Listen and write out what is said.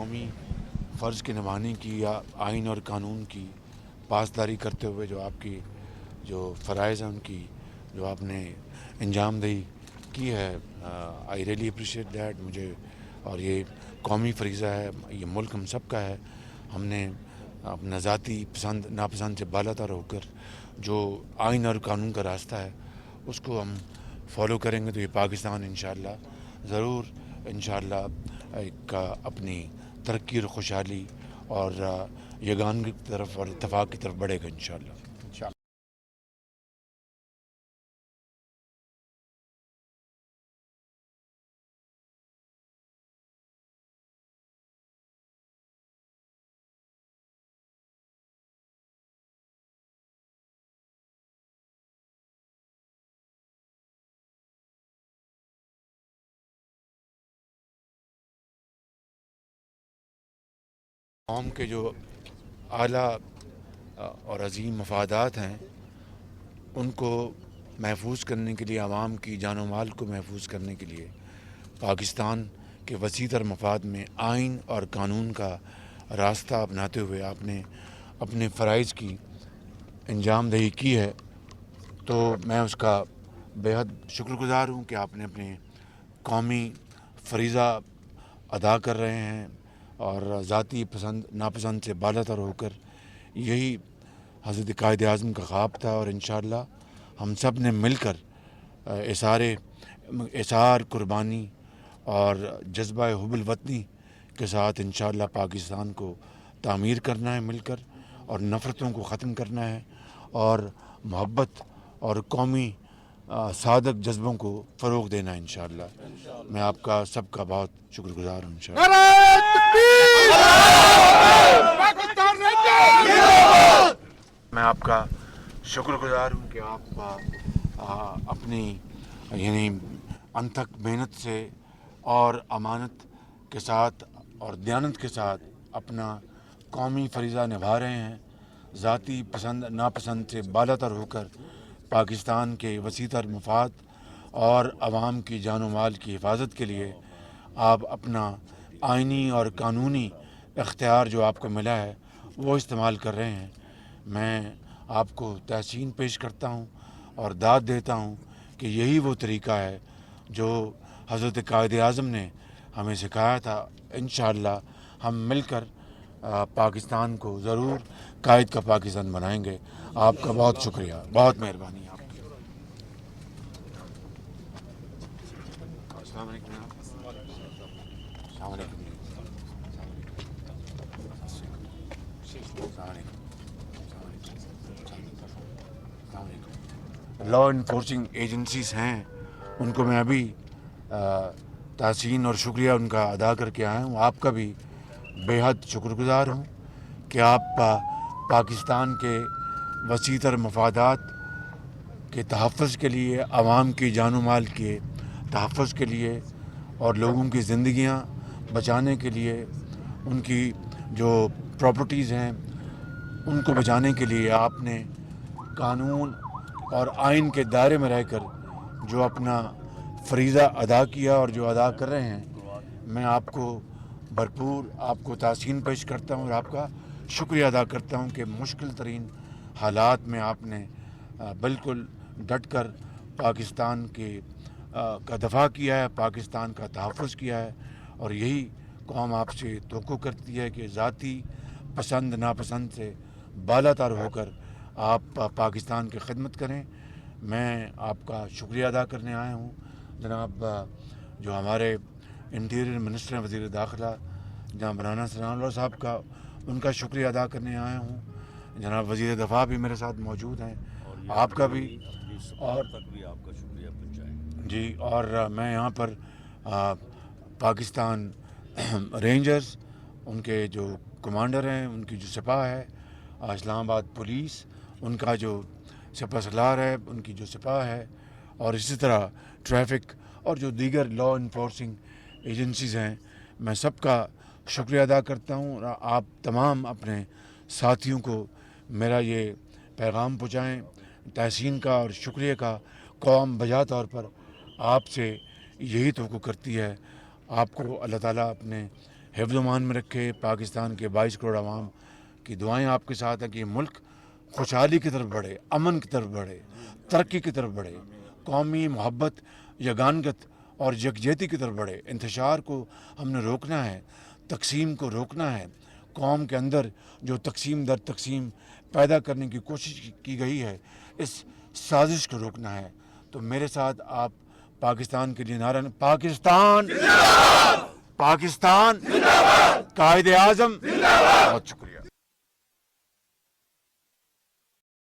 قومی फ़र्ज़ के निभाने की या आइन और कानून की पासदारी करते हुए जो आपकी जो फ़राइज़ हैं उनकी जो आपने अंजामदही की है, आई रियली अप्रिशिएट दैट। मुझे और ये कौमी फ़रीज़ा है, ये मुल्क हम सब का है। हमने अपना ज़ाती पसंद नापसंद से बालातर होकर जो आइन और कानून का रास्ता है उसको हम फॉलो करेंगे तो ये पाकिस्तान इंशाअल्लाह ज़रूर इंशाअल्लाह एक अपनी तरक्की और खुशहाली और यगानगी की तरफ और इत्तेफाक की तरफ बढ़ेगा इंशाअल्लाह। कौम के जो आला और अजीम मफादात हैं उनको महफूज करने के लिए, आवाम की जान व माल को महफूज करने के लिए पाकिस्तान के वसीतर मफाद में आइन और कानून का रास्ता अपनाते हुए आपने अपने फ़राइज़ की अंजामदही की है, तो मैं उसका बेहद शुक्रगुज़ार हूँ कि आपने अपने कौमी फ़रीज़ा अदा कर रहे हैं और ज़ाती पसंद नापसंद से बालातर होकर यही हज़रत कायद आज़म का ख्वाब था। और इंशाअल्लाह हम सब ने मिलकर इसार कुर्बानी और जज्बा हुब्बुल वतनी के साथ इंशाअल्लाह पाकिस्तान को तामीर करना है मिलकर, और नफ़रतों को ख़त्म करना है और मोहब्बत और कौमी सादक जज्बों को फ़रोग़ देना है इंशाअल्लाह। मैं आपका सबका बहुत शुक्रगुज़ार हूँ मैं आपका शुक्रगुज़ार हूँ कि आप अपनी यानी अनथक मेहनत से और अमानत के साथ और दयानत के साथ अपना कौमी फ़रीज़ा निभा रहे हैं। ज़ाती पसंद नापसंद से बालातर होकर पाकिस्तान के वसीतर मफाद और आवाम की जान व माल की हिफाजत के लिए आप अपना आइनी और कानूनी इख्तियार जो आपको मिला है वो इस्तेमाल कर रहे हैं। मैं आपको तहसीन पेश करता हूँ और दाद देता हूँ कि यही वो तरीक़ा है जो हज़रत कायद आज़म ने हमें सिखाया था। इंशाअल्लाह हम मिलकर पाकिस्तान को ज़रूर कायद का पाकिस्तान बनाएंगे। आपका बहुत शुक्रिया, बहुत मेहरबानी आपकी। अस्सलाम वालेकुम। लॉ इन्फोर्सिंग एजेंसीज़ हैं उनको मैं अभी तहसीन और शुक्रिया उनका अदा करके आया हूँ। आपका भी बेहद शुक्रगुज़ार हूँ कि आप पाकिस्तान के वसीतर मफादात के तहफ़्फ़ुज़ के लिए, आवाम की जान व माल के तहफ़्फ़ुज़ के लिए और लोगों की ज़िंदगियाँ बचाने के लिए, उनकी जो प्रॉपर्टीज़ हैं उनको बचाने के लिए आपने कानून और आइन के दायरे में रहकर जो अपना फ़रीज़ा अदा किया और जो अदा कर रहे हैं, मैं आपको भरपूर आपको तहसीन पेश करता हूँ और आपका शुक्रिया अदा करता हूँ कि मुश्किल तरीन हालात में आपने बिल्कुल डट कर पाकिस्तान का दफ़ा किया है, पाकिस्तान का तहफ़्फ़ुज़ किया है। और यही कौम आपसे तवक्को करती है कि ज़ाती पसंद नापसंद से बालातर होकर आप पाकिस्तान की खिदमत करें। मैं आपका शुक्रिया अदा करने आया हूँ। जनाब जो हमारे इंटीरियर मिनिस्टर हैं, वज़ीर दाखिला जनाब राना सनाउल्लाह साहब का, उनका शुक्रिया अदा करने आया हूँ। जनाब वज़ीर दफ़ा भी मेरे साथ मौजूद हैं, आपका भी और तक भी आपका शुक्रिया पहुँचाएँ जी। और मैं यहाँ पर पाकिस्तान रेंजर्स उनके जो कमांडर हैं, उनकी जो सिपाह है, इस्लामाबाद पुलिस उनका जो सिपह सलार है, उनकी जो सिपाह है, और इसी तरह ट्रैफिक और जो दीगर लॉ इन्फोर्सिंग एजेंसीज़ हैं, मैं सबका शुक्रिया अदा करता हूँ। और आप तमाम अपने साथियों को मेरा ये पैगाम पहुँचाएँ तहसीन का और शुक्रिया का। कौम बजा तौर पर आपसे यही तवक्को करती है। आपको अल्लाह ताला अपने हिफ्ज़ अमान में रखे। पाकिस्तान के 22 करोड़ आवाम की दुआएं आपके साथ हैं कि ये मुल्क खुशहाली की तरफ बढ़े, अमन की तरफ बढ़े, तरक्की की तरफ बढ़े, कौमी मोहब्बत, यगानगत और यकजहती की तरफ बढ़े। इंतशार को हमने रोकना है, तकसीम को रोकना है। कौम के अंदर जो तकसीम दर तकसीम पैदा करने की कोशिश की गई है, इस साजिश को रोकना है। तो मेरे साथ आप पाकिस्तान के लिए नारा, पाकिस्तान पाकिस्तान, कायदे आज़म। बहुत शुक्रिया।